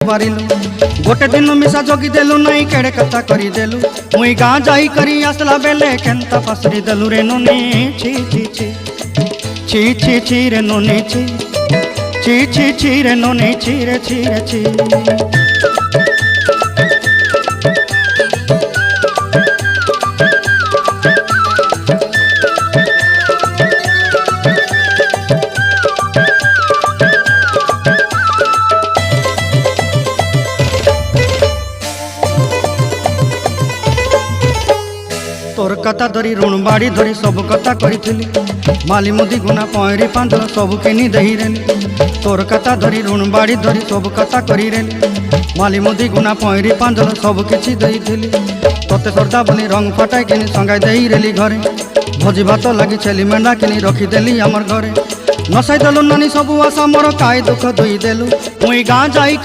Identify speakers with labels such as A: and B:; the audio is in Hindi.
A: पारिलु गोटे दिन मिसा जगी देलु नहीं केड़े कथा करी देलु मुई गाँ जाई करी आसला बेले केंता फसरी देलु रे नोनी छी छी छी छी छी छी रे नोनी छी छी छी छी रे नोनी छी रे छी रे छी। तोर कथा धरी ऋण बाड़ी धरी सब कथा करी माली मुदी गुना पहरी पांदल सब किनी दही रेली तोर कथा धरी ऋण बाड़ी धरी सब कथा करी रेली माली मुदी गुना पहरी पांदल सब किछि दही थी तोते सरदा बनी रंग फटाई किनी संगाई दही रेली घरे भोजी भात लगी छेली मेंढा किनी रखीदेली आमर घरे नसाई देलु नानी सब आशा मोर काई दुख दुई देलु मुई गाँ जाई